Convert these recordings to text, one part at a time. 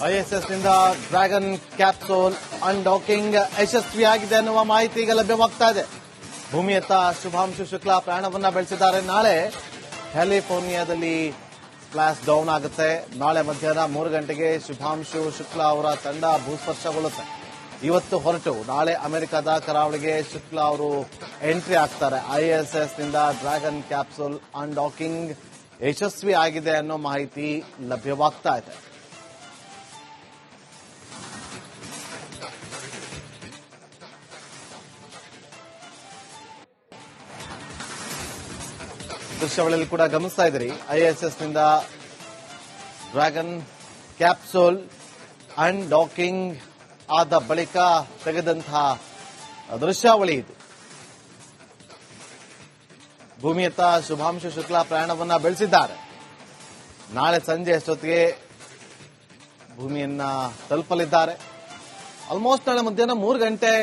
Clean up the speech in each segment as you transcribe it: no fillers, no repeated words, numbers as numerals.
ISS ನಿಂದ dragon capsule ಅನ್ಡಾಕಿಂಗ್ ಯಶಸ್ವಿಯಾಗಿದೆ ಅನ್ನುವ ಮಾಹಿತಿ ಈಗ ಲಭ್ಯವಾಗ್ತಾ ಇದೆ. ಭೂಮಿಯತ್ತ ಶುಭಾಂಶು ಶುಕ್ಲಾ ಪ್ರಯಾಣವನ್ನ ಬೆಳೆಸಿದ್ದಾರೆ. ನಾಳೆ ಕ್ಯಾಲಿಫೋರ್ನಿಯಾದಲ್ಲಿ ಸ್ಪ್ಲಾಶ್ ಡೌನ್ ಆಗುತ್ತೆ. ನಾಳೆ ಮಧ್ಯಾಹ್ನ 3 ಗಂಟೆಗೆ ಶುಭಾಂಶು ಶುಕ್ಲಾ ಅವರ ತಂಡ ಭೂಸ್ಪರ್ಶಗೊಳ್ಳುತ್ತೆ. ಇವತ್ತು ಹೊರಟು ನಾಳೆ ಅಮೆರಿಕದ ಕರಾವಳಿಗೆ ಶುಕ್ಲಾ ಅವರು ಎಂಟ್ರಿ ಆಗ್ತಾರೆ. ಐಎಸ್ಎಸ್ ನಿಂದ ಡ್ರ್ಯಾಗನ್ ಕ್ಯಾಪ್ಸೂಲ್ ಅನ್ಡಾಕಿಂಗ್ ಯಶಸ್ವಿ ಆಗಿದೆ ಅನ್ನೋ ಮಾಹಿತಿ ಲಭ್ಯವಾಗ್ತಾ ಇದೆ. ದೃಶ್ಯಾವಳಿಯಲ್ಲಿ ಕೂಡ ಗಮನಿಸ್ತಾ ಇದ್ದೀರಿ. ಐಎಸ್ಎಸ್ ನಿಂದ ಡ್ರ್ಯಾಗನ್ ಕ್ಯಾಪ್ಸೂಲ್ ಅನ್ಡಾಕಿಂಗ್ ಆದ ಬಳಿಕ ತೆಗೆದಂತಹ ದೃಶ್ಯಾವಳಿ ಇದು. ಭೂಮಿಯತ್ತ ಶುಭಾಂಶು ಶುಕ್ಲಾ ಪ್ರಯಾಣವನ್ನ ಬೆಳೆಸಿದ್ದಾರೆ. ನಾಳೆ ಸಂಜೆ ಅಷ್ಟೊತ್ತಿಗೆ ಭೂಮಿಯನ್ನ ತಲುಪಲಿದ್ದಾರೆ. ಆಲ್ಮೋಸ್ಟ್ ನಾಳೆ ಮಧ್ಯಾಹ್ನ 3 ಗಂಟೆ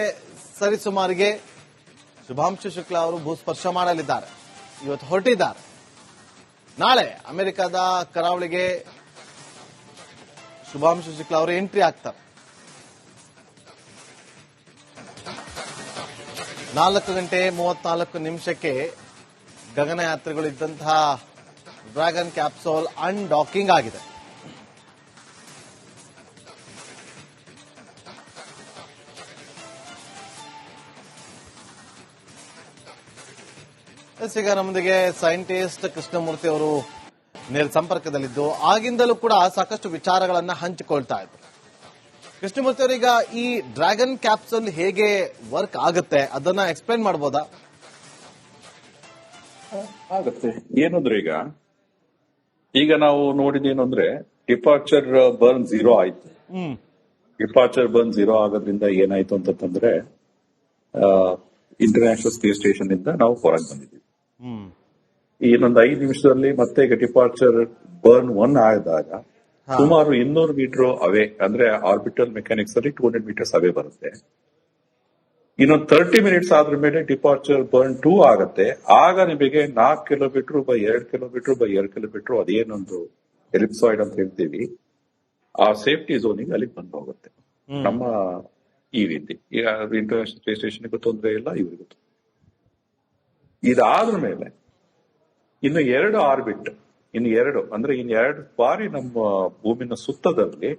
ಸರಿಸುಮಾರಿಗೆ ಶುಭಾಂಶು ಶುಕ್ಲಾ ಅವರು ಭೂಸ್ಪರ್ಶ ಮಾಡಲಿದ್ದಾರೆ. ಇವತ್ತು ಹೊರಟಿದ್ದಾರೆ. ನಾಳೆ ಅಮೆರಿಕದ ಕರಾವಳಿಗೆ ಶುಭಾಂಶು ಶುಕ್ಲಾ ಅವರು ಎಂಟ್ರಿ ಆಗ್ತಾರೆ. 4:34 ಗಗನಯಾತ್ರಿಗಳಿದ್ದಂತಹ ಡ್ರ್ಯಾಗನ್ ಕ್ಯಾಪ್ಸೂಲ್ ಅನ್ಡಾಕಿಂಗ್ ಆಗಿದೆ. ಈಗ ನಮ್ಮೊಂದಿಗೆ ಸೈಂಟಿಸ್ಟ್ ಕೃಷ್ಣಮೂರ್ತಿ ಅವರು ನೇರ ಸಂಪರ್ಕದಲ್ಲಿದ್ದು ಆಗಿಂದಲೂ ಕೂಡ ಸಾಕಷ್ಟು ವಿಚಾರಗಳನ್ನ ಹಂಚಿಕೊಳ್ತಾ ಇದ್ರು. ಕೃಷ್ಣಮೂರ್ತಿ ಅವರೀಗ ಈ ಡ್ರ್ಯಾಗನ್ ಕ್ಯಾಪ್ಸೂಲ್ ಹೇಗೆ ವರ್ಕ್ ಆಗುತ್ತೆ ಅದನ್ನ ಎಕ್ಸ್ಪ್ಲೈನ್ ಮಾಡಬಹುದಾ? ಆಗುತ್ತೆ. ಏನಂದ್ರೆ ಈಗ ನಾವು ನೋಡಿದೇನು ಅಂದ್ರೆ ಡಿಪಾರ್ಚರ್ ಬರ್ನ್ 0 ಆಯ್ತು. ಡಿಪಾರ್ಚರ್ ಬರ್ನ್ 0 ಆಗೋದ್ರಿಂದ ಏನಾಯ್ತು ಅಂತಂದ್ರೆ ಇಂಟರ್ನ್ಯಾಷನಲ್ ಸ್ಪೇಸ್ ಸ್ಟೇಷನ್ ಇಂದ ನಾವು ಹೊರಗೆ ಬಂದಿದ್ದೀವಿ. ಇನ್ನೊಂದು 5 ನಿಮಿಷದಲ್ಲಿ ಮತ್ತೆ ಈಗ ಡಿಪಾರ್ಚರ್ ಬರ್ನ್ 1 ಆದಾಗ ಸುಮಾರು 200 ಮೀಟರ್ ಅವೇ, ಅಂದ್ರೆ ಆರ್ಬಿಟಲ್ ಮೆಕ್ಯಾನಿಕ್ಸ್ ಅಲ್ಲಿ 200 ಮೀಟರ್ಸ್ ಅವೇ ಬರುತ್ತೆ. ಇನ್ನೊಂದು 30 ಮಿನಿಟ್ಸ್ ಆದ್ರ ಮೇಲೆ ಡಿಪಾರ್ಚರ್ ಬರ್ನ್ 2 ಆಗತ್ತೆ. ಆಗ ನಿಮಗೆ 4 kilometre by 2 kilometre by 2 kilometre ಅದೇನೊಂದು ಎಲಿಪ್ಸಾಯ್ಡ್ ಅಂತ ಹೇಳ್ತೀವಿ, ಆ ಸೇಫ್ಟಿ ಝೋನಿಗೆ ಅಲ್ಲಿ ಬಂದು ಹೋಗುತ್ತೆ. ನಮ್ಮ ಈ ರೀತಿ ಈಗ ಇಂಟರ್ನ್ಯಾಷನಲ್ ಸ್ಪೇಸ್ ಸ್ಟೇಷನ್ಗೂ ತೊಂದರೆ ಇಲ್ಲ, ಇವರಿಗೂ. ಇದಾದ್ರ ಮೇಲೆ ಇನ್ನು 2 ಆರ್ಬಿಟ್, ಇನ್ನು 2 ಬಾರಿ ನಮ್ಮ ಭೂಮಿನ ಸುತ್ತದಲ್ಲಿ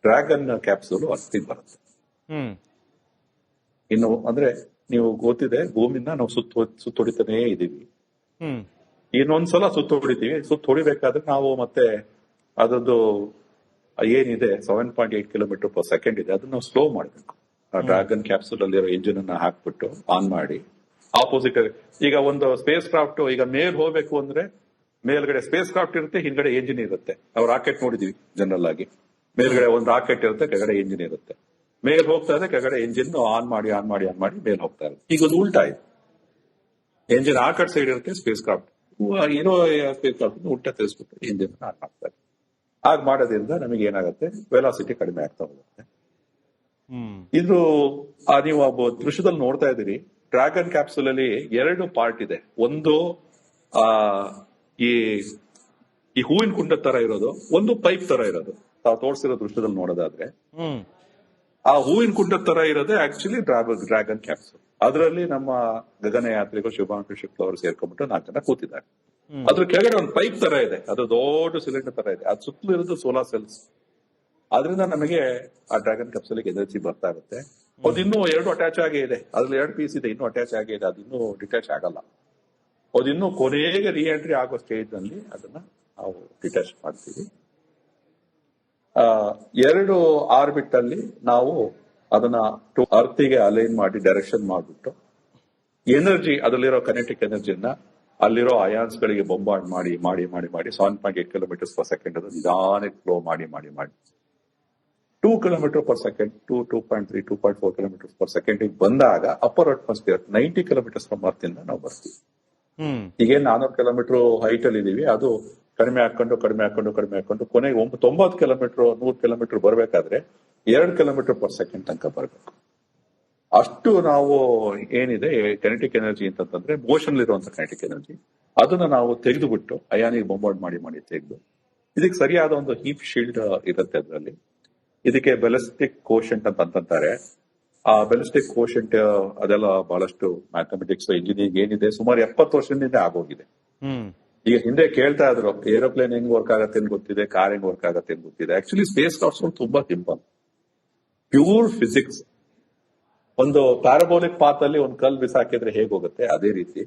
ಡ್ರ್ಯಾಗನ್ ಕ್ಯಾಪ್ಸೂಲ್ ಅಸ್ಥಿ ಬರುತ್ತೆ. ಇನ್ನು ಅಂದ್ರೆ ನೀವು ಗೊತ್ತಿದೆ, ಭೂಮಿನ ನಾವು ಸುತ್ತೊಡಿತಾನೇ ಇದೀವಿ. ಇನ್ನೊಂದ್ಸಲ ಸುತ್ತೊಡಿತೀವಿ. ಹೊಡಿಬೇಕಾದ್ರೆ ನಾವು ಮತ್ತೆ ಅದೊಂದು ಏನಿದೆ 7.8 ಕಿಲೋಮೀಟರ್ ಪರ್ ಸೆಕೆಂಡ್ ಇದೆ, ಅದನ್ನ ನಾವು ಸ್ಲೋ ಮಾಡಬೇಕು. ಆ ಡ್ರ್ಯಾಗನ್ ಕ್ಯಾಪ್ಸೂಲ್ ಅಲ್ಲಿರೋ ಇಂಜಿನ್ ಅನ್ನ ಹಾಕ್ಬಿಟ್ಟು ಆನ್ ಮಾಡಿ ಆಪೋಸಿಟ್. ಈಗ ಒಂದು ಸ್ಪೇಸ್ ಕ್ರಾಫ್ಟ್ ಈಗ ಮೇಲ್ ಹೋಗ್ಬೇಕು ಅಂದ್ರೆ ಮೇಲ್ಗಡೆ ಸ್ಪೇಸ್ ಕ್ರಾಫ್ಟ್ ಇರುತ್ತೆ, ಹಿಂದ್ಗಡೆ ಎಂಜಿನ್ ಇರುತ್ತೆ. ನಾವು ರಾಕೆಟ್ ನೋಡಿದೀವಿ ಜನರಲ್ ಆಗಿ. ಮೇಲ್ಗಡೆ ಒಂದು ರಾಕೆಟ್ ಇರುತ್ತೆ, ಕೆಳಗಡೆ ಎಂಜಿನ್ ಇರುತ್ತೆ. ಮೇಲ್ ಹೋಗ್ತಾ ಇದೆ, ಕೆಳಗಡೆ ಎಂಜಿನ್ ಆನ್ ಮಾಡಿ ಮೇಲ್ ಹೋಗ್ತಾ ಇರುತ್ತೆ. ಈಗ ಒಂದು ಉಲ್ಟಾ ಇದೆ, ಎಂಜಿನ್ ಆ ಕಡೆ ಸೈಡ್ ಇರುತ್ತೆ, ಸ್ಪೇಸ್ ಕ್ರಾಫ್ಟ್ ಇರೋ ಸ್ಪೇಸ್ ಕ್ರಾಫ್ಟ್ ಉಲ್ಟಾ ತಿಳಿಸ್ಬಿಟ್ಟು ಎಂಜಿನ್ ಆನ್ ಮಾಡ್ತಾರೆ. ಹಾಗೆ ಮಾಡೋದ್ರಿಂದ ನಮಗೆ ಏನಾಗುತ್ತೆ, ವೆಲಾಸಿಟಿ ಕಡಿಮೆ ಆಗ್ತಾ ಹೋಗುತ್ತೆ. ಇದು ನೀವು ದೃಶ್ಯದಲ್ಲಿ ನೋಡ್ತಾ ಇದ್ದೀರಿ. ಡ್ರ್ಯಾಗನ್ ಕ್ಯಾಪ್ಸೂಲ್ ಅಲ್ಲಿ 2 ಪಾರ್ಟ್ ಇದೆ. ಒಂದು ಈ ಹೂವಿನ ಕುಂಡ ತರ ಇರೋದು, ಒಂದು ಪೈಪ್ ತರ ಇರೋದು. ತಾವು ತೋರಿಸಿರೋ ದೃಶ್ಯದಲ್ಲಿ ನೋಡೋದಾದ್ರೆ ಆ ಹೂವಿನ ಕುಂಡ ತರ ಇರೋದೇ ಆಕ್ಚುಲಿ ಡ್ರ್ಯಾಗನ್ ಕ್ಯಾಪ್ಸೂಲ್. ಅದರಲ್ಲಿ ನಮ್ಮ ಗಗನಯಾತ್ರಿಗಳು ಶುಭಾಂಶು ಶುಕ್ಲಾ ಅವರು ಸೇರ್ಕೊಂಡ್ಬಿಟ್ಟು 4 ಜನ ಕೂತಿದ್ದಾರೆ. ಅದ್ರ ಕೆಳಗಡೆ ಒಂದು ಪೈಪ್ ತರ ಇದೆ, ಅದು ದೊಡ್ಡ ಸಿಲಿಂಡರ್ ತರ ಇದೆ. ಅದು ಸುತ್ತಲೂ ಇರೋದು ಸೋಲಾರ್ ಸೆಲ್ಸ್. ಅದರಿಂದ ನಮಗೆ ಆ ಡ್ರ್ಯಾಗನ್ ಕ್ಯಾಪ್ಸೂಲ್ ಎನರ್ಜಿ ಬರ್ತಾ ಇರುತ್ತೆ. ಅದು ಇನ್ನೂ 2 ಅಟ್ಯಾಚ್ ಆಗೇ ಇದೆ, ಅದ್ರಲ್ಲಿ 2 ಪೀಸ್ ಇದೆ, ಇನ್ನೂ ಅಟ್ಯಾಚ್ ಆಗೇ ಇದೆ. ಅದಿನ್ನೂ ಡಿಟ್ಯಾಚ್ ಆಗಲ್ಲ. ಅದಿನ್ನೂ ಕೊನೆಗೆ ರೀ ಎಂಟ್ರಿ ಆಗೋ ಸ್ಟೇಜ್ ನಲ್ಲಿ ಅದನ್ನ ನಾವು ಡಿಟ್ಯಾಚ್ ಮಾಡ್ತೀವಿ. 2 ಆರ್ಬಿಟ್ ಅಲ್ಲಿ ನಾವು ಅದನ್ನ ಅರ್ತಿಗೆ ಅಲೈನ್ ಮಾಡಿ ಡೈರೆಕ್ಷನ್ ಮಾಡ್ಬಿಟ್ಟು ಎನರ್ಜಿ, ಅದರಲ್ಲಿರೋ ಕೈನೆಟಿಕ್ ಎನರ್ಜಿಯನ್ನ ಅಲ್ಲಿರೋ ಅಯಾನ್ಸ್ ಗಳಿಗೆ ಬೊಂಬಾರ್ಡ್ ಮಾಡಿ 7.8 ಕಿಲೋಮೀಟರ್ ಪರ್ ಸೆಕೆಂಡ್ ಅದು ನಿಧಾನಕ್ಕೆ ಫ್ಲೋ ಮಾಡಿ 2 kilometre per second 2.3 2.4 kilometre per second ಬಂದಾಗ upper atmosphere 90 kilometres from earth ಇಂದ ನಾವು ಬರ್ತೀವಿ. ಈಗ 400 ಕಿಲೋಮೀಟರ್ ಹೈಟ್ ಅಲ್ಲಿ ಇದೀವಿ. ಅದು ಕಡಿಮೆ ಹಾಕೊಂಡು ಕೊನೆಗೆ 90 ಕಿಲೋಮೀಟರ್ 100 ಕಿಲೋಮೀಟರ್ ಬರ್ಬೇಕಾದ್ರೆ 2 ಕಿಲೋಮೀಟರ್ ಪರ್ ಸೆಕೆಂಡ್ ತನಕ ಬರ್ಬೇಕು. ಅಷ್ಟು ನಾವು ಏನಿದೆ ಕೈನೆಟಿಕ್ ಎನರ್ಜಿ ಅಂತಂದ್ರೆ ಮೋಷನ್ ಇರುವಂತ ಕೈನೆಟಿಕ್ ಎನರ್ಜಿ, ಅದನ್ನ ನಾವು ತೆಗೆದುಬಿಟ್ಟು ಅಯಾನಿಗೆ ಬೊಂಬಾರ್ಡ್ ಮಾಡಿ ತೆಗೆದು ಇದಕ್ಕೆ ಸರಿಯಾದ ಒಂದು ಹೀಪ್ ಶೀಲ್ಡ್ ಇರುತ್ತೆ ಅದರಲ್ಲಿ. ಇದಕ್ಕೆ ಬೆಲಿಸ್ಟಿಕ್ ಕೋಶೆಂಟ್ ಅಂತಾರೆ. ಆ ಬೆಲಿಸ್ಟಿಕ್ ಕೋಶೆಂಟ್ ಅದೆಲ್ಲ ಬಹಳಷ್ಟು ಮ್ಯಾಥಮೆಟಿಕ್ಸ್ ಇಂಜಿನಿಯರಿಂಗ್ ಏನಿದೆ ಸುಮಾರು 70 ವರ್ಷದಿಂದ ಆಗೋಗಿದೆ. ಈಗ ಹಿಂದೆ ಕೇಳ್ತಾ ಇದ್ರು ಏರೋಪ್ಲೇನ್ ಹೆಂಗ್ ವರ್ಕ್ ಆಗತ್ತೆ ಅಂತ ಗೊತ್ತಿದೆ, ಕಾರ್ ಹೆಂಗ್ ವರ್ಕ್ ಆಗತ್ತೆ ಅಂತ ಗೊತ್ತಿದೆ. ಆಕ್ಚುಲಿ ಸ್ಪೇಸ್ ಕ್ರಾಫ್ಟ್ಸ್ ತುಂಬಾ ಸಿಂಪಲ್, ಪ್ಯೂರ್ ಫಿಸಿಕ್ಸ್. ಒಂದು ಪ್ಯಾರಾಬೋಲಿಕ್ ಪಾತ್ ಅಲ್ಲಿ ಒಂದು ಕಲ್ ಬಿಸಾಕಿದ್ರೆ ಹೇಗ್ ಹೋಗುತ್ತೆ ಅದೇ ರೀತಿ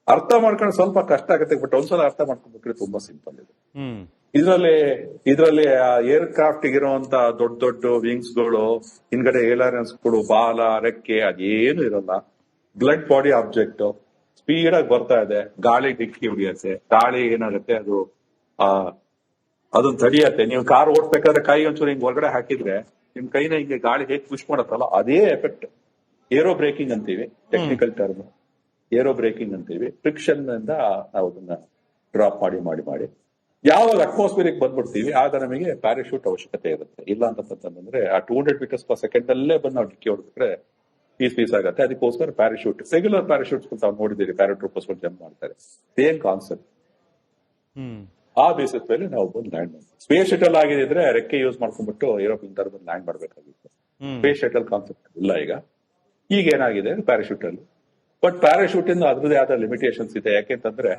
ಅರ್ಥ ಮಾಡ್ಕೊಂಡು ಸ್ವಲ್ಪ ಕಷ್ಟ ಆಗುತ್ತೆ, ಬಟ್ ಒಂದ್ಸಲ ಅರ್ಥ ಮಾಡ್ಕೊಂಡ್ಬಿಟ್ರೆ ತುಂಬಾ ಸಿಂಪಲ್ ಇದೆ. ಇದ್ರಲ್ಲಿ ಏರ್ ಕ್ರಾಫ್ಟ್ ಇರುವಂತ ದೊಡ್ಡ ದೊಡ್ಡ ವಿಂಗ್ಸ್ ಗಳು, ಹಿಂದ್ಗಡೆ ಏಲಾರೆನ್ಸ್ ಗಳು, ಬಾಲ, ರೆಕ್ಕೆ ಅದೇನು ಇರಲ್ಲ. ಬ್ಲಡ್ ಬಾಡಿ ಆಬ್ಜೆಕ್ಟ್ ಸ್ಪೀಡ್ ಆಗಿ ಬರ್ತಾ ಇದೆ, ಗಾಳಿ ಡಿಕ್ಕಿ ಹೊಡಿಯತ್ತೆ. ಗಾಳಿ ಏನಾಗುತ್ತೆ ಅದನ್ನ ತಡಿಯತ್ತೆ. ನೀವು ಕಾರ್ ಓಡ್ಬೇಕಾದ್ರೆ ಕೈ ಒಂಚೂರು ಹಿಂಗ್ ಹೊರಗಡೆ ಹಾಕಿದ್ರೆ ನಿಮ್ ಕೈನ ಹಿಂಗೆ ಗಾಳಿ ಹೇಗೆ ಪುಷ್ ಮಾಡತ್ತಲ್ಲ ಅದೇ ಎಫೆಕ್ಟ್. ಏರೋ ಬ್ರೇಕಿಂಗ್ ಅಂತೀವಿ, ಟೆಕ್ನಿಕಲ್ ಟರ್ಮ್ ಏರೋ ಬ್ರೇಕಿಂಗ್ ಅಂತೀವಿ. ಫ್ರಿಕ್ಷನ್ ಇಂದ ನಾವು ಅದನ್ನ ಡ್ರಾಪ್ ಮಾಡಿ ಯಾವಾಗ ಅಟ್ಮಾಸ್ಫಿಯರ್ ಬಂದ್ಬಿಡ್ತೀವಿ ಆಗ ನಮಗೆ ಪ್ಯಾರಾಶೂಟ್ ಅವಶ್ಯಕತೆ ಇರುತ್ತೆ. ಇಲ್ಲ ಅಂತಂದ್ರೆ ಆ 200 ಮೀಟರ್ಸ್ ಪರ್ ಸೆಕೆಂಡ್ ಅಲ್ಲೇ ಬಂದು ನಾವು ಡಿಕ್ಕಿ ಹೊಡೆದ್ರೆ ಪೀಸ್ ಆಗುತ್ತೆ. ಅದಕ್ಕೋಸ್ಕರ ಪ್ಯಾರಾಶೂಟ್, ರೆಗ್ಯುಲರ್ ಪ್ಯಾರಾಶೂಟ್ಸ್ ತಾವು ನೋಡಿದ್ದೀರಿ, ಪ್ಯಾರಾಟ್ರೂಪರ್ಸ್ ಜಂಪ್ ಮಾಡ್ತಾರೆ, ಸೇಮ್ ಕಾನ್ಸೆಪ್ಟ್. ಆ ಬೇಸಿಸ್ ಮೇಲೆ ನಾವು ಬಂದು ಲ್ಯಾಂಡ್ ಮಾಡ್ತೀವಿ. ಸ್ಪೇಸ್ ಶಟಲ್ ಆಗಿದ್ರೆ ರೆಕ್ಕೆ ಯೂಸ್ ಮಾಡ್ಕೊಂಡ್ಬಿಟ್ಟು ಏರೋಪ್ಲೇನ್ ತರ ಬಂದು ಲ್ಯಾಂಡ್ ಮಾಡ್ಬೇಕಾಗಿತ್ತು. ಸ್ಪೇಸ್ ಶಟಲ್ ಕಾನ್ಸೆಪ್ಟ್ ಇಲ್ಲ ಈಗ ಏನಾಗಿದೆ ಪ್ಯಾರಾಶೂಟ್ ಅಲ್ಲಿ. ಬಟ್ ಪ್ಯಾರಾಶೂಟ್ ಇಂದ ಅದ್ರದೇ ಆದ ಲಿಮಿಟೇಷನ್ಸ್ ಇದೆ. ಯಾಕೆಂತಂದ್ರೆ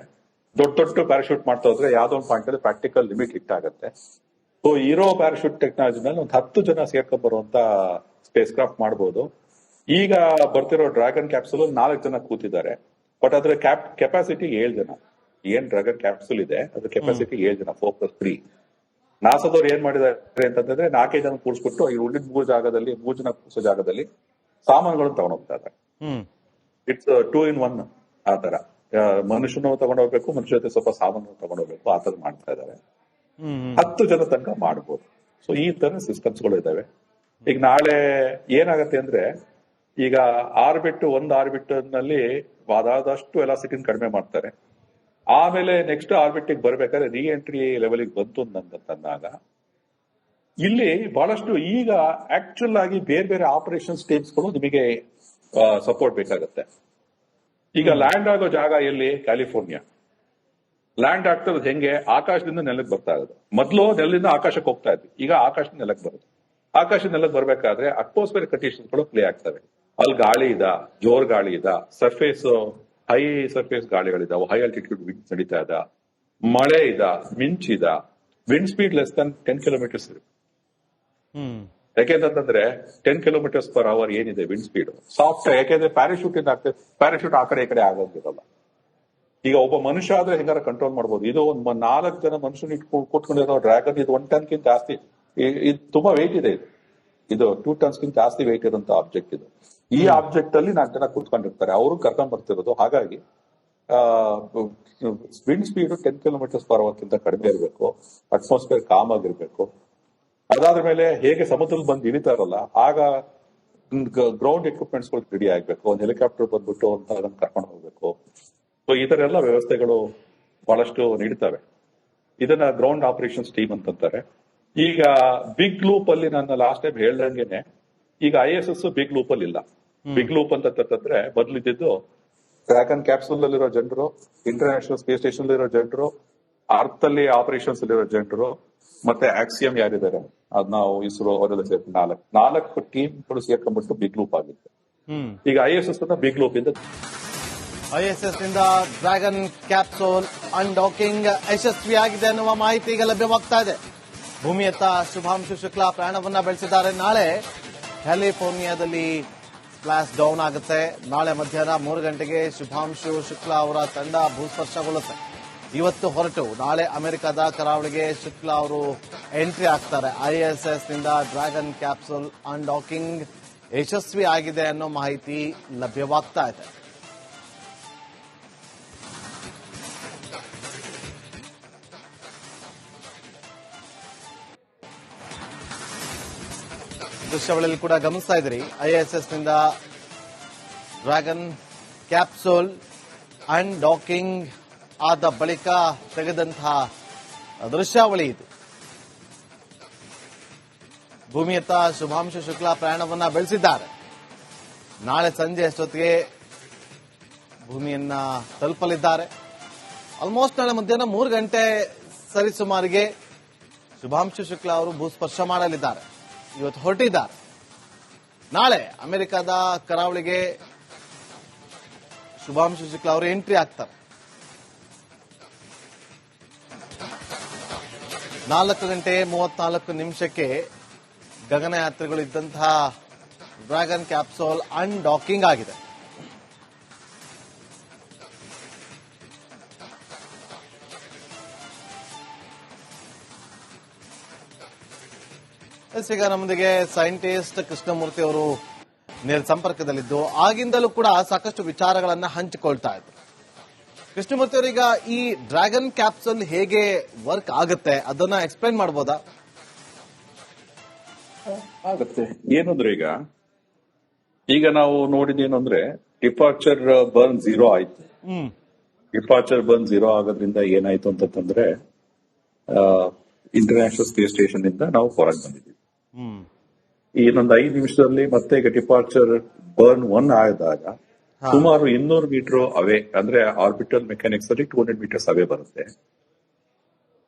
ದೊಡ್ಡ ಪ್ಯಾರಾಶೂಟ್ ಮಾಡ್ತಾ ಹೋದ್ರೆ ಯಾವ್ದೋ ಒಂದು ಪಾಯಿಂಟ್ ಅಲ್ಲಿ ಪ್ರಾಕ್ಟಿಕಲ್ ಲಿಮಿಟ್ ಹಿಟ್ ಆಗುತ್ತೆ. ಸೊ ಇರೋ ಪ್ಯಾರಾಶೂಟ್ ಟೆಕ್ನಾಲಜಿ ಮೇಲೆ ಒಂದು 10 ಜನ ಸೇರ್ಕೊಂಡ್ ಬರುವಂತ ಸ್ಪೇಸ್ ಕ್ರಾಫ್ಟ್ ಮಾಡಬಹುದು. ಈಗ ಬರ್ತಿರೋ ಡ್ರ್ಯಾಗನ್ ಕ್ಯಾಪ್ಸುಲ್ 4 ಜನ ಕೂತಿದ್ದಾರೆ, ಬಟ್ ಅದ್ರ ಕೆಪಾಸಿಟಿ 7 ಜನ. ಏನ್ ಡ್ರ್ಯಾಗನ್ ಕ್ಯಾಪ್ಸುಲ್ ಇದೆ ಅದ್ರ ಕೆಪಾಸಿಟಿ 7 ಜನ, 4+3. ನಾಸಾದವ್ರು ಏನ್ ಮಾಡಿದ್ದಾರೆ ಅಂತಂದ್ರೆ 4 ಜನ ಕೂರಿಸ್ಬಿಟ್ಟು ಈ ಉಳಿದ 3 ಜನ ಕೂರಿಸೋ ಜಾಗದಲ್ಲಿ ಸಾಮಾನುಗಳನ್ನು ತಗೊಂಡೋಗ್ತಾ ಇದ್ದಾರೆ. ಇಟ್ಸ್ 2 in 1 ಆ ತರ. ಮನುಷ್ಯನ ತಗೊಂಡೋಗ್ಬೇಕು, ಮನುಷ್ಯ ಜೊತೆ ಸ್ವಲ್ಪ ಸಾಮಾನು ತಗೊಂಡೋಗ್ಬೇಕು, ಆ ತರ ಮಾಡ್ತಾ ಇದ್ದಾರೆ. 10 ಜನ ತನಕ ಮಾಡ್ಬೋದು. ಸೊ ಈ ತರ ಸಿಸ್ಟಮ್ಸ್ ಗಳು ಇದಾವೆ. ಈಗ ನಾಳೆ ಏನಾಗತ್ತೆ ಅಂದ್ರೆ ಈಗ ಒಂದು ಆರ್ಬಿಟ್ ನಲ್ಲಿ ಆದಷ್ಟು ವೆಲಾಸಿಟಿ ಕಡಿಮೆ ಮಾಡ್ತಾರೆ. ಆಮೇಲೆ ನೆಕ್ಸ್ಟ್ ಆರ್ಬಿಟ್ ಬರ್ಬೇಕಾದ್ರೆ ರಿ ಎಂಟ್ರಿ ಲೆವೆಲ್ ಬಂತು ಅಂತಂದಾಗ ಇಲ್ಲಿ ಬಹಳಷ್ಟು ಈಗ ಆಕ್ಚುಲ್ ಆಗಿ ಬೇರೆ ಆಪರೇಷನ್ ಸ್ಟೇಟ್ಸ್ಗಳು ನಿಮಗೆ ಸಪೋರ್ಟ್ ಬೇಕಾಗತ್ತೆ. ಈಗ ಲ್ಯಾಂಡ್ ಆಗೋ ಜಾಗ ಎಲ್ಲಿ? ಕ್ಯಾಲಿಫೋರ್ನಿಯಾ. ಲ್ಯಾಂಡ್ ಆಗ್ತಿರೋದು ಹೆಂಗೆ? ಆಕಾಶದಿಂದ ನೆಲಕ್ಕೆ ಬರ್ತಾ ಇರೋದು. ಮೊದಲು ನೆಲದಿಂದ ಆಕಾಶಕ್ಕೆ ಹೋಗ್ತಾ ಇದ್ವಿ, ಈಗ ಆಕಾಶದಿಂದ ನೆಲಕ್ಕೆ ಬರೋದು. ಆಕಾಶದ ನೆಲಕ್ಕೆ ಬರ್ಬೇಕಾದ್ರೆ ಅಟ್ಮಾಸ್ಫಿಯರ್ ಕಂಡೀಷನ್ಸ್ ಗಳು ಪ್ಲೇ ಆಗ್ತವೆ. ಅಲ್ಲಿ ಗಾಳಿ ಜೋರ್ ಗಾಳಿ ಸರ್ಫೇಸ್ ಹೈ ಸರ್ಫೇಸ್ ಗಾಳಿಗಳಿದಾವೆ, ಹೈ ಆಲ್ಟಿಟ್ಯೂಡ್ ವಿಂಡ್ ನಡೀತಾ ಮಳೆ ಮಿಂಚ್ wind speed less than 10 kilometres ಇದೆ. ಯಾಕೆಂತಂದ್ರೆ 10 km/h ಏನಿದೆ ವಿಂಡ್ ಸ್ಪೀಡ್ ಸಾಫ್ಟ್. ಯಾಕೆಂದ್ರೆ ಪ್ಯಾರಾಶೂಟ್ ಇಂದ ಆಗ್ತದೆ, ಪ್ಯಾರಾಶೂಟ್ ಆ ಕಡೆ ಈ ಕಡೆ ಆಗೋದಿರಲ್ಲ. ಈಗ ಒಬ್ಬ ಮನುಷ್ಯ ಆದ್ರೆ ಹೆಂಗಾರ ಕಂಟ್ರೋಲ್ ಮಾಡ್ಬೋದು. ಇದು ಒಂದು 4 ಜನ ಮನುಷ್ಯನ ಕೂತ್ಕೊಂಡಿರೋ ಡ್ರ್ಯಾಗನ್, ಇದು 1 ಟನ್ ಗಿಂತ ಜಾಸ್ತಿ, ಇದು ತುಂಬಾ ವೆಯ್ಟ್ ಇದೆ. ಇದು 2 tons ಗಿಂತ ಜಾಸ್ತಿ ವೆಯ್ಟ್ ಇರುವಂತ ಆಬ್ಜೆಕ್ಟ್ ಇದು. ಈ ಆಬ್ಜೆಕ್ಟ್ ಅಲ್ಲಿ 4 ಜನ ಕೂತ್ಕೊಂಡಿರ್ತಾರೆ, ಅವರು ಕರ್ಕೊಂಡ್ ಬರ್ತಿರೋದು. ಹಾಗಾಗಿ ವಿಂಡ್ ಸ್ಪೀಡ್ 10 km/h ಕಡಿಮೆ ಇರಬೇಕು, ಅಟ್ಮಾಸ್ಫಿಯರ್ ಕಾಮ್ ಆಗಿರ್ಬೇಕು. ಅದಾದ ಮೇಲೆ ಹೇಗೆ ಸಮುದ್ರದಲ್ಲಿ ಬಂದು ಇಳಿತಾರಲ್ಲ ಆಗ ಗ್ರೌಂಡ್ ಎಕ್ವಿಪ್ಮೆಂಟ್ಸ್ ಗಳು ರೆಡಿ ಆಗ್ಬೇಕು. ಒಂದು ಹೆಲಿಕಾಪ್ಟರ್ ಬಂದ್ಬಿಟ್ಟು ಅಂತ ಅದನ್ನ ಕರ್ಕೊಂಡು ಹೋಗ್ಬೇಕು. ಸೊ ಈ ತರ ಎಲ್ಲ ವ್ಯವಸ್ಥೆಗಳು ಬಹಳಷ್ಟು ನೀಡ್ತವೆ. ಇದನ್ನ ಗ್ರೌಂಡ್ ಆಪರೇಷನ್ಸ್ ಟೀಮ್ ಅಂತಾರೆ. ಈಗ ಬಿಗ್ ಲೂಪ್ ಅಲ್ಲಿ ನಾನು ಲಾಸ್ಟ್ ಟೈಮ್ ಹೇಳ್ದಂಗೆನೆ ಈಗ ISS ಬಿಗ್ ಲೂಪ್ ಅಲ್ಲಿ ಇಲ್ಲ. ಬಿಗ್ ಲೂಪ್ ಅಂತಂದ್ರೆ ಬದಲಿದ್ದು ಡ್ರ್ಯಾಗನ್ ಕ್ಯಾಪ್ಸೂಲ್ ಅಲ್ಲಿರೋ ಜನರು, ಇಂಟರ್ನ್ಯಾಷನಲ್ ಸ್ಪೇಸ್ ಸ್ಟೇಷನ್ ಇರೋ ಜನರು, ಅರ್ತ್ ಅಲ್ಲಿ ಆಪರೇಷನ್ಸ್ ಅಲ್ಲಿರೋ ಜನರು, ಮತ್ತೆ ಆಕ್ಸಿಯಂ ಯಾರಿದ್ದಾರೆ ಅದ್ ನಾವು ಇಸ್ರೋ ಅವರೆಲ್ಲ ಸೇರ್ಕೊಂಡು 4 ಟೀಮ್ಗಳು ಸೇರ್ಕೊಂಡ್ಬಿಟ್ಟು ಬಿಗ್ ಲೂಪ್ ಆಗಿತ್ತು. ಈಗ ISS ಬಿಗ್ ಲೂಪ್ ಇಂದ ISS ನಿಂದ ಡ್ರ್ಯಾಗನ್ ಕ್ಯಾಪ್ಸೂಲ್ ಅನ್ಡಾಕಿಂಗ್ ಯಶಸ್ವಿಯಾಗಿದೆ ಅನ್ನುವ ಮಾಹಿತಿ ಈಗ ಲಭ್ಯವಾಗ್ತಾ ಇದೆ. ಭೂಮಿಯತ್ತ ಶುಭಾಂಶು ಶುಕ್ಲಾ ಪ್ರಯಾಣವನ್ನ ಬೆಳೆಸಿದ್ದಾರೆ. ನಾಳೆ ಕ್ಯಾಲಿಫೋರ್ನಿಯಾದಲ್ಲಿ ಸ್ಪ್ಲಾಶ್ ಡೌನ್ ಆಗುತ್ತೆ. ನಾಳೆ ಮಧ್ಯಾಹ್ನ 3 ಗಂಟೆಗೆ ಶುಭಾಂಶು ಶುಕ್ಲಾ ಅವರ ತಂಡ ಭೂಸ್ಪರ್ಶಗೊಳ್ಳುತ್ತೆ. ಇವತ್ತು ಹೊರಟು ನಾಳೆ ಅಮೆರಿಕದ ಕರಾವಳಿಗೆ ಶುಕ್ಲಾ ಅವರು ಎಂಟ್ರಿ ಆಗ್ತಾರೆ. ISS ನಿಂದ ಡ್ರ್ಯಾಗನ್ ಕ್ಯಾಪ್ಸೂಲ್ ಅನ್ಡಾಕಿಂಗ್ ಯಶಸ್ವಿ ಆಗಿದೆ ಅನ್ನೋ ಮಾಹಿತಿ ಲಭ್ಯವಾಗ್ತಾ ಇದೆ. ದೃಶ್ಯಾವಳಿಯಲ್ಲಿ ಕೂಡ ಗಮನಿಸ್ತಾ ಇದ್ರಿ. ISS ನಿಂದ ಡ್ರ್ಯಾಗನ್ ಕ್ಯಾಪ್ಸೂಲ್ ಅನ್ಡಾಕಿಂಗ್ ಆದ ಬಳಿಕ ತೆಗೆದಂತಹ ದೃಶ್ಯಾವಳಿ ಇದು. ಭೂಮಿಯತ್ತ ಶುಭಾಂಶು ಶುಕ್ಲಾ ಪ್ರಯಾಣವನ್ನ ಬೆಳೆಸಿದ್ದಾರೆ. ನಾಳೆ ಸಂಜೆ ಅಷ್ಟೊತ್ತಿಗೆ ಭೂಮಿಯನ್ನ ತಲುಪಲಿದ್ದಾರೆ. ಆಲ್ಮೋಸ್ಟ್ ನಾಳೆ ಮಧ್ಯಾಹ್ನ 3 ಗಂಟೆ ಸರಿಸುಮಾರಿಗೆ ಶುಭಾಂಶು ಶುಕ್ಲಾ ಅವರು ಭೂಸ್ಪರ್ಶ ಮಾಡಲಿದ್ದಾರೆ. ಇವತ್ತು ಹೊರಟಿದ್ದಾರೆ. ನಾಳೆ ಅಮೆರಿಕದ ಕರಾವಳಿಗೆ ಶುಭಾಂಶು ಶುಕ್ಲಾ ಅವರು ಎಂಟ್ರಿ ಆಗ್ತಾರೆ. 4:34 ಗಗನಯಾತ್ರಿಗಳು ಇದ್ದಂತಹ ಡ್ರ್ಯಾಗನ್ ಕ್ಯಾಪ್ಸೂಲ್ ಅನ್ಡಾಕಿಂಗ್ ಆಗಿದೆ. ಈಗ ನಮ್ಮೊಂದಿಗೆ ಸೈಂಟಿಸ್ಟ್ ಕೃಷ್ಣಮೂರ್ತಿ ಅವರು ನೇರ ಸಂಪರ್ಕದಲ್ಲಿದ್ದು ಆಗಿಂದಲೂ ಕೂಡ ಸಾಕಷ್ಟು ವಿಚಾರಗಳನ್ನ ಹಂಚಿಕೊಳ್ತಾ ಇದ್ರು. ಕೃಷ್ಣಮೂರ್ತಿ ಅವರೀಗ ಈ ಡ್ರ್ಯಾಗನ್ ಕ್ಯಾಪ್ಸೂಲ್ ಹೇಗೆ ವರ್ಕ್ ಆಗುತ್ತೆ ಅದನ್ನ ಎಕ್ಸ್ಪ್ಲೈನ್ ಮಾಡಬಹುದಾ? ಆಗುತ್ತೆ. ಏನಂದ್ರೆ ಈಗ ನಾವು ನೋಡಿದೇನು ಅಂದ್ರೆ ಡಿಪಾರ್ಚರ್ ಬರ್ನ್ 0 ಆಯ್ತು. ಡಿಪಾರ್ಚರ್ ಬರ್ನ್ 0 ಆಗೋದ್ರಿಂದ ಏನಾಯ್ತು ಅಂತಂದ್ರೆ ಇಂಟರ್ನ್ಯಾಷನಲ್ ಸ್ಪೇಸ್ ಸ್ಟೇಷನ್ ಇಂದ ನಾವು ಹೊರಗೆ ಬಂದಿದ್ದೀವಿ. ಇನ್ನೊಂದು 5 ನಿಮಿಷದಲ್ಲಿ ಮತ್ತೆ ಈಗ ಡಿಪಾರ್ಚರ್ ಬರ್ನ್ 1 ಆದಾಗ ಸುಮಾರು 200 ಮೀಟರ್ ಅವೇ, ಅಂದ್ರೆ ಆರ್ಬಿಟಲ್ ಮೆಕ್ಯಾನಿಕ್ಸ್ ಅಲ್ಲಿ 200 ಮೀಟರ್ಸ್ ಅವೇ ಬರುತ್ತೆ.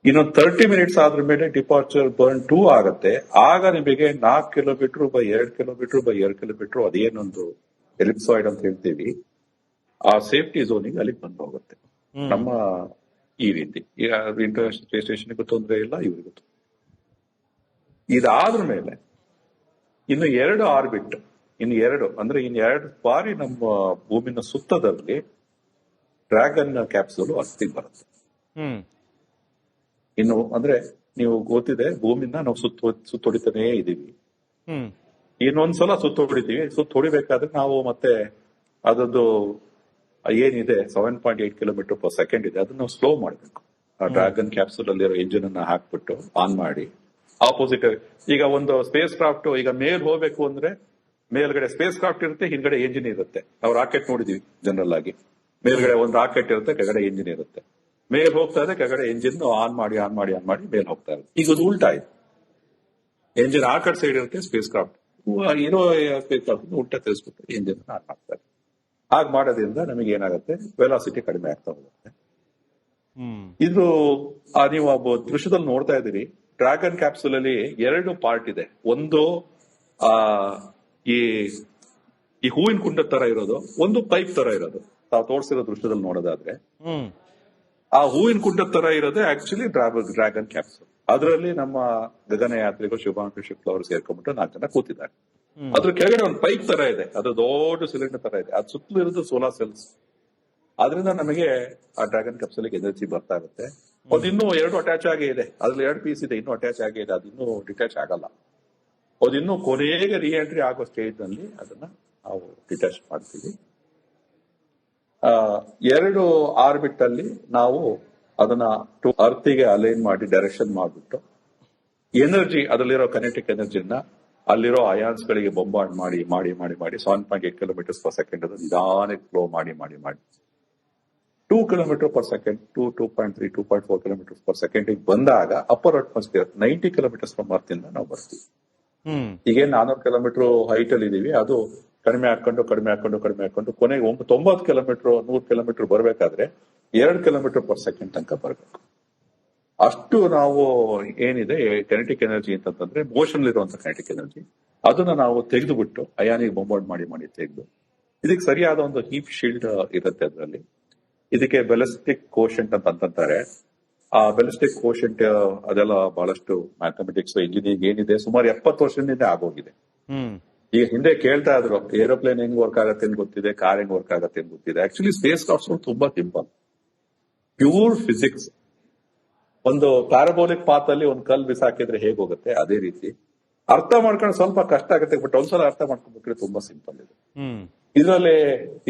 ಇನ್ನೊಂದು 30 ಮಿನಿಟ್ಸ್ ಆದ್ರ ಮೇಲೆ ಡಿಪಾರ್ಚರ್ ಬರ್ನ್ 2 ಆಗುತ್ತೆ. ಆಗ ನಿಮಗೆ 4 kilometre by 2 kilometre by 2 kilometre ಅದೇನೊಂದು ಎಲಿಪ್ಸಾಯ್ಡ್ ಅಂತ ಹೇಳ್ತೀವಿ, ಆ ಸೇಫ್ಟಿ ಝೋನಿಗೆ ಅಲ್ಲಿ ಬಂದು ಹೋಗುತ್ತೆ. ನಮ್ಮ ಈ ರೀತಿ ಈಗ ಇಂಟರ್ನ್ಯಾಷನಲ್ ಸ್ಪೇಸ್ ಸ್ಟೇಷನ್ಗೂ ತೊಂದರೆ ಇಲ್ಲ, ಇವರಿಗೂ. ಇದಾದ್ರ ಮೇಲೆ ಇನ್ನು 2 ಆರ್ಬಿಟ್, ಇನ್ನು 2 ಬಾರಿ ನಮ್ಮ ಭೂಮಿನ ಸುತ್ತದಲ್ಲಿ ಡ್ರ್ಯಾಗನ್ ಕ್ಯಾಪ್ಸೂಲ್ ಅಸ್ಥಿಗೆ ಬರುತ್ತೆ. ಇನ್ನು ಅಂದ್ರೆ ನೀವು ಗೊತ್ತಿದೆ, ಭೂಮಿನ ನಾವು ಸುತ್ತೊಡಿತಾನೇ ಇದೀವಿ. ಇನ್ನೊಂದ್ಸಲ ಸುತ್ತೊಡಿಬೇಕಾದ್ರೆ ನಾವು ಮತ್ತೆ ಅದೊಂದು ಏನಿದೆ 7.8 ಕಿಲೋಮೀಟರ್ ಪರ್ ಸೆಕೆಂಡ್ ಇದೆ, ಅದನ್ನ ನಾವು ಸ್ಲೋ ಮಾಡಬೇಕು. ಆ ಡ್ರ್ಯಾಗನ್ ಕ್ಯಾಪ್ಸೂಲ್ ಅಲ್ಲಿರೋ ಇಂಜಿನ್ ಅನ್ನ ಹಾಕ್ಬಿಟ್ಟು ಆನ್ ಮಾಡಿ ಆಪೋಸಿಟ್. ಈಗ ಒಂದು ಸ್ಪೇಸ್ ಕ್ರಾಫ್ಟ್ ಈಗ ಮೇಲ್ ಹೋಗ್ಬೇಕು ಅಂದ್ರೆ ಮೇಲ್ಗಡೆ ಸ್ಪೇಸ್ ಕ್ರಾಫ್ಟ್ ಇರುತ್ತೆ, ಹಿಂದ್ಗಡೆ ಎಂಜಿನ್ ಇರುತ್ತೆ. ನಾವು ರಾಕೆಟ್ ನೋಡಿದೀವಿ ಜನರಲ್ ಆಗಿ, ಮೇಲ್ಗಡೆ ಒಂದು ರಾಕೆಟ್ ಇರುತ್ತೆ, ಕೆಳಗಡೆ ಎಂಜಿನ್ ಇರುತ್ತೆ. ಮೇಲ್ ಹೋಗ್ತಾ ಇದೆ, ಕೆಳಗಡೆ ಎಂಜಿನ್ ಆನ್ ಮಾಡಿ ಮೇಲ್ ಹೋಗ್ತಾ ಇರುತ್ತೆ. ಈಗ ಅದು ಉಲ್ಟಾ ಇದೆ, ಎಂಜಿನ್ ಆ ಕಡೆ ಸೈಡ್ ಇರುತ್ತೆ, ಸ್ಪೇಸ್ ಕ್ರಾಫ್ಟ್ ಇರೋ ಸ್ಪೇಸ್ ಕ್ರಾಫ್ಟ್ ಉಲ್ಟಾ ತಿಳಿಸ್ಬಿಟ್ಟು ಎಂಜಿನ್ ಆನ್ ಮಾಡ್ತಾರೆ. ಹಾಗೆ ಮಾಡೋದ್ರಿಂದ ನಮಗೆ ಏನಾಗುತ್ತೆ, ವೆಲಾಸಿಟಿ ಕಡಿಮೆ ಆಗ್ತಾ ಹೋಗುತ್ತೆ. ಇದು ನೀವು ದೃಶ್ಯದಲ್ಲಿ ನೋಡ್ತಾ ಇದ್ದೀರಿ. ಡ್ರ್ಯಾಗನ್ ಕ್ಯಾಪ್ಸೂಲ್ ಅಲ್ಲಿ 2 ಪಾರ್ಟ್ ಇದೆ. ಒಂದು ಈ ಹೂವಿನ ಕುಂಡ ತರ ಇರೋದು, ಒಂದು ಪೈಪ್ ತರ ಇರೋದು. ತಾವು ತೋರಿಸಿರೋ ದೃಶ್ಯದಲ್ಲಿ ನೋಡೋದಾದ್ರೆ ಆ ಹೂವಿನ ಕುಂಡ ತರ ಇರೋದೇ ಆಕ್ಚುಲಿ ಡ್ರ್ಯಾಗನ್ ಕ್ಯಾಪ್ಸೂಲ್. ಅದರಲ್ಲಿ ನಮ್ಮ ಗಗನಯಾತ್ರಿಗಳು ಶುಭಾಂಶು ಶುಕ್ಲಾ ಅವರು ಸೇರ್ಕೊಂಡ್ಬಿಟ್ಟು 4 ಜನ ಕೂತಿದ್ದಾರೆ. ಅದ್ರ ಕೆಳಗಡೆ ಒಂದು ಪೈಪ್ ತರ ಇದೆ, ಅದು ದೊಡ್ಡ ಸಿಲಿಂಡರ್ ತರ ಇದೆ, ಅದು ಸುತ್ತಲೂ ಇರೋದು ಸೋಲಾರ್ ಸೆಲ್ಸ್. ಅದರಿಂದ ನಮಗೆ ಆ ಡ್ರ್ಯಾಗನ್ ಕ್ಯಾಪ್ಸೂಲ್ ಎನರ್ಜಿ ಬರ್ತಾ ಇರುತ್ತೆ. ಅದು ಇನ್ನೂ 2 ಅಟ್ಯಾಚ್ ಆಗೇ ಇದೆ, ಅದ್ರಲ್ಲಿ 2 ಪೀಸ್ ಇದೆ, ಇನ್ನೂ ಅಟ್ಯಾಚ್ ಆಗೇ ಇದೆ, ಅದು ಇನ್ನೂ ಡಿಟ್ಯಾಚ್ ಆಗಲ್ಲ. ಅದಿನ್ನೂ ಕೊನೆಗೆ ರಿ ಎಂಟ್ರಿ ಆಗೋ ಸ್ಟೇಜ್ ನಲ್ಲಿ ಅದನ್ನ ನಾವು ಡಿಟ್ಯಾಚ್ ಮಾಡ್ತೀವಿ. 2 ಆರ್ಬಿಟ್ ಅಲ್ಲಿ ನಾವು ಅದನ್ನ ಅರ್ತಿಗೆ ಅಲೈನ್ ಮಾಡಿ ಡೈರೆಕ್ಷನ್ ಮಾಡ್ಬಿಟ್ಟು ಎನರ್ಜಿ, ಅದರಲ್ಲಿರೋ ಕನೆಟಿಕ್ ಎನರ್ಜಿನ ಅಲ್ಲಿರೋ ಅಯಾನ್ಸ್ ಗಳಿಗೆ ಬೊಂಬಾರ್ಡ್ ಮಾಡಿ 7.8 ಕಿಲೋಮೀಟರ್ ಪರ್ ಸೆಕೆಂಡ್ ಅದು ನಿಧಾನಕ್ಕೆ ಫ್ಲೋ ಮಾಡಿ 2 kilometre per second 2.3 2.4 kilometre per second ಬಂದಾಗ upper atmosphere 90 kilometres from earth ಇಂದ ನಾವು ಬರ್ತೀವಿ. ಈಗ 400 ಕಿಲೋಮೀಟರ್ ಹೈಟ್ ಅಲ್ಲಿ ಇದೀವಿ, ಅದು ಕಡಿಮೆ ಹಾಕೊಂಡು ಕೊನೆಗೆ 90 ಕಿಲೋಮೀಟರ್ 100 ಕಿಲೋಮೀಟರ್ ಬರ್ಬೇಕಾದ್ರೆ 2 ಕಿಲೋಮೀಟರ್ ಪರ್ ಸೆಕೆಂಡ್ ತನಕ ಬರ್ಬೇಕು. ಅಷ್ಟು ನಾವು ಏನಿದೆ ಕೈನೆಟಿಕ್ ಎನರ್ಜಿ ಅಂತಂದ್ರೆ ಮೋಷನ್ ಇರುವಂತ ಕೈನೆಟಿಕ್ ಎನರ್ಜಿ, ಅದನ್ನ ನಾವು ತೆಗೆದುಬಿಟ್ಟು ಅಯಾನಿಗೆ ಬೊಂಬಾರ್ಡ್ ಮಾಡಿ ತೆಗೆದು ಇದಕ್ಕೆ ಸರಿಯಾದ ಒಂದು ಹೀಪ್ ಶೀಲ್ಡ್ ಇರುತ್ತೆ. ಅದರಲ್ಲಿ ಇದಕ್ಕೆ ಬೆಲಿಸ್ಟಿಕ್ ಕೋಶೆಂಟ್ ಅಂತಾರೆ. ಆ ಬೆಲಿಸ್ಟಿಕ್ ಕೋಶೆಂಟ್ ಅದೆಲ್ಲ ಬಹಳಷ್ಟು ಮ್ಯಾಥಮೆಟಿಕ್ಸ್ ಇಂಜಿನಿಯರಿಂಗ್ ಏನಿದೆ ಸುಮಾರು 70 ವರ್ಷದಿಂದ ಆಗೋಗಿದೆ. ಈಗ ಹಿಂದೆ ಕೇಳ್ತಾ ಇದ್ರು ಏರೋಪ್ಲೇನ್ ಹೆಂಗ್ ವರ್ಕ್ ಆಗತ್ತೆ ಅಂತ ಗೊತ್ತಿದೆ, ಕಾರ್ ಹೆಂಗ್ ವರ್ಕ್ ಆಗತ್ತೆ ಅಂತ ಗೊತ್ತಿದೆ. ಆಕ್ಚುಲಿ ಸ್ಪೇಸ್ ಕ್ರಾಫ್ಟ್ಸ್ ತುಂಬಾ ಸಿಂಪಲ್, ಪ್ಯೂರ್ ಫಿಸಿಕ್ಸ್. ಒಂದು ಪ್ಯಾರಾಬೋಲಿಕ್ ಪಾತ್ ಅಲ್ಲಿ ಒಂದು ಕಲ್ ಬಿಸಾಕಿದ್ರೆ ಹೇಗ್ ಹೋಗುತ್ತೆ ಅದೇ ರೀತಿ ಅರ್ಥ ಮಾಡ್ಕೊಂಡು ಸ್ವಲ್ಪ ಕಷ್ಟ ಆಗುತ್ತೆ, ಬಟ್ ಒಂದ್ಸಲ ಅರ್ಥ ಮಾಡ್ಕೊಂಡ್ಬಿಟ್ರೆ ತುಂಬಾ ಸಿಂಪಲ್ ಇದೆ.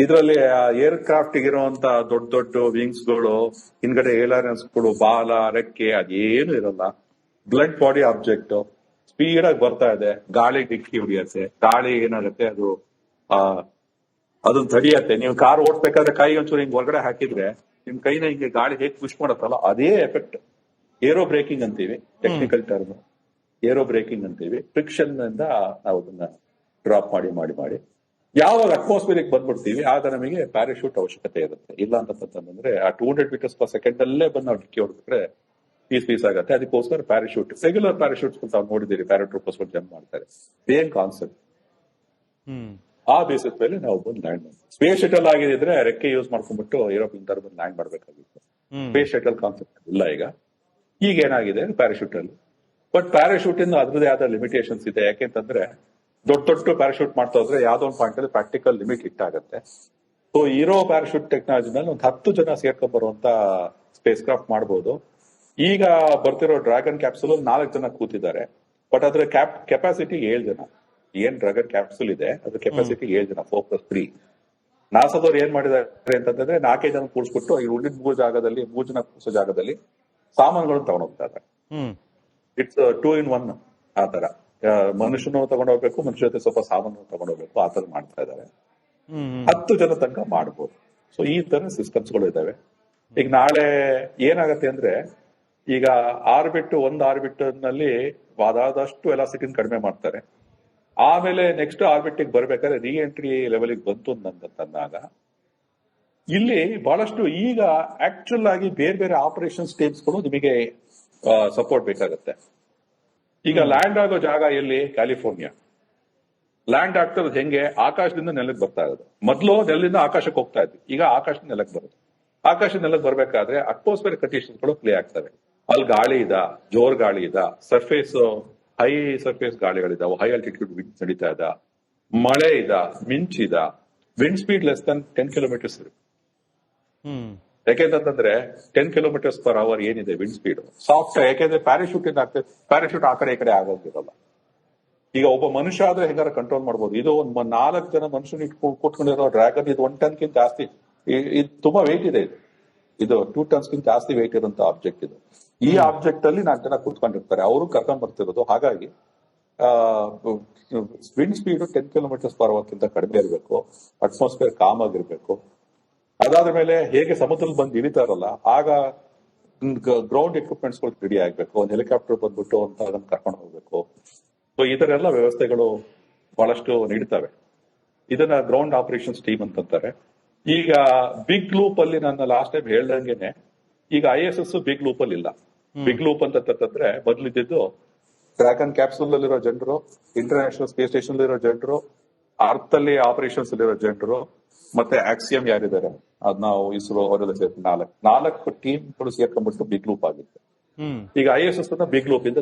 ಇದ್ರಲ್ಲಿ ಏರ್ ಕ್ರಾಫ್ಟ್ ಇರುವಂತ ದೊಡ್ಡ ವಿಂಗ್ಸ್ ಗಳು, ಹಿಂದ್ಗಡೆ ಏಲಾರನ್ಸ್ ಗಳು, ಬಾಲ, ರೆಕ್ಕೆ ಅದೇನು ಇರಲ್ಲ. ಬ್ಲಡ್ ಬಾಡಿ ಆಬ್ಜೆಕ್ಟ್ ಸ್ಪೀಡ್ ಆಗಿ ಬರ್ತಾ ಇದೆ, ಗಾಳಿ ಡಿಕ್ಕಿ ಹೊಡಿಯತ್ತೆ. ಗಾಳಿ ಏನಾಗುತ್ತೆ ಅದನ್ನ ತಡಿಯತ್ತೆ. ನೀವು ಕಾರ್ ಓಡ್ಬೇಕಾದ್ರೆ ಕೈ ಒಂಚೂರು ಹಿಂಗ್ ಹೊರಗಡೆ ಹಾಕಿದ್ರೆ ನಿಮ್ ಕೈನ ಹಿಂಗೆ ಗಾಳಿ ಹೇಗೆ ಪುಷ್ ಮಾಡತ್ತಲ್ಲ ಅದೇ ಎಫೆಕ್ಟ್. ಏರೋ ಬ್ರೇಕಿಂಗ್ ಅಂತೀವಿ, ಟೆಕ್ನಿಕಲ್ ಟರ್ಮ್ ಏರೋ ಬ್ರೇಕಿಂಗ್ ಅಂತೀವಿ. ಫ್ರಿಕ್ಷನ್ ಇಂದ ನಾವು ಅದನ್ನ ಡ್ರಾಪ್ ಮಾಡಿ ಯಾವಾಗ ಅಟ್ಮಾಸ್ಫಿಯರ್ ಬಂದ್ಬಿಡ್ತೀವಿ ಆಗ ನಮಗೆ ಪ್ಯಾರಾಶೂಟ್ ಅವಶ್ಯಕತೆ ಇರುತ್ತೆ. ಇಲ್ಲ ಅಂತಂದ್ರೆ ಆ 200 ಮೀಟರ್ಸ್ ಪರ್ ಸೆಕೆಂಡ್ ಅಲ್ಲೇ ಬಂದು ನಾವು ಡಿಕ್ಕಿ ಹೊಡೆದ್ರೆ ಪೀಸ್ ಆಗುತ್ತೆ. ಅದಕ್ಕೋಸ್ಕರ ಪ್ಯಾರಾಶೂಟ್, ರೆಗ್ಯುಲರ್ ಪ್ಯಾರಾಶೂಟ್ಸ್ ತಾವು ನೋಡಿದ್ದೀರಿ, ಪ್ಯಾರಾಟ್ರೂಪರ್ಸ್ ಜಂಪ್ ಮಾಡ್ತಾರೆ, ಸೇಮ್ ಕಾನ್ಸೆಪ್ಟ್. ಆ ಬೇಸಿಸ್ ಮೇಲೆ ನಾವು ಬಂದು ಲ್ಯಾಂಡ್ ಮಾಡ್ತೀವಿ. ಸ್ಪೇಸ್ ಶಟಲ್ ಆಗಿದ್ರೆ ರೆಕ್ಕೆ ಯೂಸ್ ಮಾಡ್ಕೊಂಡ್ಬಿಟ್ಟು ಯುರೋಪಿಯನ್ ತರ ಬಂದು ಲ್ಯಾಂಡ್ ಮಾಡ್ಬೇಕಾಗಿತ್ತು. ಸ್ಪೇಸ್ ಶಟಲ್ ಕಾನ್ಸೆಪ್ಟ್ ಇಲ್ಲ ಈಗ ಏನಾಗಿದೆ ಪ್ಯಾರಾಶೂಟ್ ಅಲ್ಲಿ. ಬಟ್ ಪ್ಯಾರಾಶೂಟ್ ಇಂದ ಅದ್ರದೇ ಆದ ಲಿಮಿಟೇಷನ್ಸ್ ಇದೆ. ಯಾಕೆಂತಂದ್ರೆ ದೊಡ್ಡ ಪ್ಯಾರಾಶೂಟ್ ಮಾಡ್ತಾ ಹೋದ್ರೆ ಯಾವ್ದೋ ಒಂದು ಪಾಯಿಂಟ್ ಅಲ್ಲಿ ಪ್ರಾಕ್ಟಿಕಲ್ ಲಿಮಿಟ್ ಇಟ್ಟಾಗತ್ತೆ. ಸೊ ಇರೋ ಪ್ಯಾರಾಶೂಟ್ ಟೆಕ್ನಾಲಜಿನಲ್ಲಿ ಒಂದು 10 ಜನ ಸೇರ್ಕೊಂಡ್ ಬರುವಂತ ಸ್ಪೇಸ್ ಕ್ರಾಫ್ಟ್ ಮಾಡಬಹುದು. ಈಗ ಬರ್ತಿರೋ ಡ್ರ್ಯಾಗನ್ ಕ್ಯಾಪ್ಸುಲ್ 4 ಜನ ಕೂತಿದ್ದಾರೆ. ಬಟ್ ಅದ್ರ ಕೆಪಾಸಿಟಿ 7 ಜನ. ಏನ್ ಡ್ರ್ಯಾಗನ್ ಕ್ಯಾಪ್ಸುಲ್ ಇದೆ ಅದ್ರ ಕೆಪಾಸಿಟಿ 7 ಜನ, 4+3. ನಾಸಾದವ್ರು ಏನ್ ಮಾಡಿದ್ದಾರೆ ಅಂತಂದ್ರೆ 4 ಜನ ಕೂಡಿಸ್ಬಿಟ್ಟು ಈ ಉಳಿದ 3 ಜನ ಕೂರ್ಸೋ ಜಾಗದಲ್ಲಿ ಸಾಮಾನುಗಳನ್ನು ತಗೊಂಡೋಗ್ತಾ ಇದ್ದಾರೆ. ಇಟ್ಸ್ 2 in 1 ಆ ತರ. ಮನುಷ್ಯನು ತಗೊಂಡೋಗ್ಬೇಕು, ಮನುಷ್ಯ ಜೊತೆ ಸ್ವಲ್ಪ ಸಾಮಾನು ತಗೊಂಡೋಗ್ಬೇಕು, ಆ ತರ ಮಾಡ್ತಾ ಇದ್ದಾರೆ. 10 ಜನ ತನಕ ಮಾಡ್ಬೋದು. ಸೊ ಈ ತರ ಸಿಸ್ಟಮ್ಸ್ ಗಳು ಇದಾವೆ. ಈಗ ನಾಳೆ ಏನಾಗತ್ತೆ ಅಂದ್ರೆ, ಈಗ ಒಂದು ಆರ್ಬಿಟ್ ನಲ್ಲಿ ಆದಷ್ಟು ವೆಲಾಸಿಟಿನ ಕಡಿಮೆ ಮಾಡ್ತಾರೆ. ಆಮೇಲೆ ನೆಕ್ಸ್ಟ್ ಆರ್ಬಿಟ್ ಬರ್ಬೇಕಾದ್ರೆ ರೀ ಎಂಟ್ರಿ ಲೆವೆಲ್ ಬಂತು ಅಂತಂದಾಗ ಇಲ್ಲಿ ಬಹಳಷ್ಟು ಈಗ ಆಕ್ಚುಲ್ ಆಗಿ ಬೇರೆ ಆಪರೇಷನ್ ಸ್ಟೇಟ್ಸ್ಗಳು ನಿಮಗೆ ಸಪೋರ್ಟ್ ಬೇಕಾಗತ್ತೆ. ಈಗ ಲ್ಯಾಂಡ್ ಆಗೋ ಜಾಗ ಎಲ್ಲಿ? ಕ್ಯಾಲಿಫೋರ್ನಿಯಾ. ಲ್ಯಾಂಡ್ ಆಗ್ತಿರೋದು ಹೆಂಗೆ? ಆಕಾಶದಿಂದ ನೆಲಕ್ಕೆ ಬರ್ತಾ ಇರೋದು. ಮೊದಲು ನೆಲದಿಂದ ಆಕಾಶಕ್ಕೆ ಹೋಗ್ತಾ ಇದ್ವಿ, ಈಗ ಆಕಾಶದಿಂದ ನೆಲಕ್ಕೆ ಬರೋದು. ಆಕಾಶದ ನೆಲಕ್ಕೆ ಬರ್ಬೇಕಾದ್ರೆ ಅಟ್ಮಾಸ್ಫಿಯರ್ ಕಂಡೀಷನ್ಸ್ ಗಳು ಪ್ಲೇ ಆಗ್ತವೆ. ಅಲ್ಲಿ ಗಾಳಿ ಜೋರ್ ಗಾಳಿ ಹೈ ಸರ್ಫೇಸ್ ಗಾಳಿಗಳಿದಾವೆ, ಹೈ ಆಲ್ಟಿಟ್ಯೂಡ್ ವಿಂಡ್ ನಡೀತಾ ಇದ್ದ, ಮಳೆ ಮಿಂಚಿದ, wind speed less than 10 kilometres ಇರುತ್ತೆ. ಯಾಕೆಂತಂದ್ರೆ 10 km/h ಏನಿದೆ ವಿಂಡ್ ಸ್ಪೀಡ್ ಸಾಫ್ಟ್. ಯಾಕೆಂದ್ರೆ ಪ್ಯಾರಾಶೂಟ್ ಆ ಕಡೆ ಈ ಕಡೆ ಆಗೋದಿರಲ್ಲ. ಈಗ ಒಬ್ಬ ಮನುಷ್ಯ ಆದ್ರೆ ಹೆಂಗಾರ ಕಂಟ್ರೋಲ್ ಮಾಡಬಹುದು. ಇದು 4 ಜನ ಮನುಷ್ಯನ ಕೂತ್ಕೊಂಡಿರೋ ಡ್ರ್ಯಾಗನ್, ಇದು 1 ಟನ್ಗಿಂತ ಜಾಸ್ತಿ. ಇದು ತುಂಬಾ ವೆಯ್ಟ್ ಇದೆ. ಇದು 2 ಟನ್ಸ್ಗಿಂತ ಜಾಸ್ತಿ ವೆಯ್ಟ್ ಇರುವಂತ ಆಬ್ಜೆಕ್ಟ್ ಇದು. ಈ ಆಬ್ಜೆಕ್ಟ್ ಅಲ್ಲಿ 4 ಜನ ಕೂತ್ಕೊಂಡಿರ್ತಾರೆ, ಅವರು ಕರ್ಕೊಂಡ್ ಬರ್ತಿರೋದು. ಹಾಗಾಗಿ ವಿಂಡ್ ಸ್ಪೀಡ್ 10 km/h ಕಡಿಮೆ ಇರಬೇಕು, ಅಟ್ಮಾಸ್ಫಿಯರ್ ಕಾಮ್ ಆಗಿರ್ಬೇಕು. ಅದಾದ ಮೇಲೆ ಹೇಗೆ ಸಮುದ್ರದಲ್ಲಿ ಬಂದು ಇಳಿತಾರಲ್ಲ, ಆಗ ಗ್ರೌಂಡ್ ಎಕ್ವಿಪ್ಮೆಂಟ್ಸ್ ಗಳು ರೆಡಿ ಆಗ್ಬೇಕು. ಒಂದು ಹೆಲಿಕಾಪ್ಟರ್ ಬಂದ್ಬಿಟ್ಟು ಅಂತ ಅದನ್ನ ಕರ್ಕೊಂಡು ಹೋಗ್ಬೇಕು. ಸೊ ಈ ತರ ಎಲ್ಲ ವ್ಯವಸ್ಥೆಗಳು ಬಹಳಷ್ಟು ನೀಡ್ತವೆ. ಇದನ್ನ ಗ್ರೌಂಡ್ ಆಪರೇಷನ್ಸ್ ಟೀಮ್ ಅಂತಾರೆ. ಈಗ ಬಿಗ್ ಲೂಪ್ ಅಲ್ಲಿ ನಾನು ಲಾಸ್ಟ್ ಟೈಮ್ ಹೇಳ್ದಂಗೆನೆ, ಈಗ ISS ಬಿಗ್ ಲೂಪ್ ಅಲ್ಲಿ ಇಲ್ಲ. ಬಿಗ್ ಲೂಪ್ ಅಂತಂದ್ರೆ ಮೊದಲಿದ್ದು ಡ್ರ್ಯಾಗನ್ ಕ್ಯಾಪ್ಸೂಲ್ ಅಲ್ಲಿರೋ ಜನರು, ಇಂಟರ್ನ್ಯಾಷನಲ್ ಸ್ಪೇಸ್ ಸ್ಟೇಷನ್ ಇರೋ ಜನರು, ಅರ್ತ್ ಅಲ್ಲಿ ಆಪರೇಷನ್ಸ್ ಅಲ್ಲಿರೋ ಜನರು, ಮತ್ತೆ ಆಕ್ಸಿಯಂ ಯಾರಿದ್ದಾರೆ ಅದ್ ನಾವು ಇಸ್ರೋ ಅವರೆಲ್ಲ ಸೇರಿ 4 ಟೀಮ್ಗಳು ಸೇರ್ಕೊಂಡ್ಬಿಟ್ಟು ಬಿಗ್ ಲೂಪ್ ಆಗಿತ್ತು. ಈಗ ISS ಬಿಗ್ ಲೂಪ್ ಇಂದ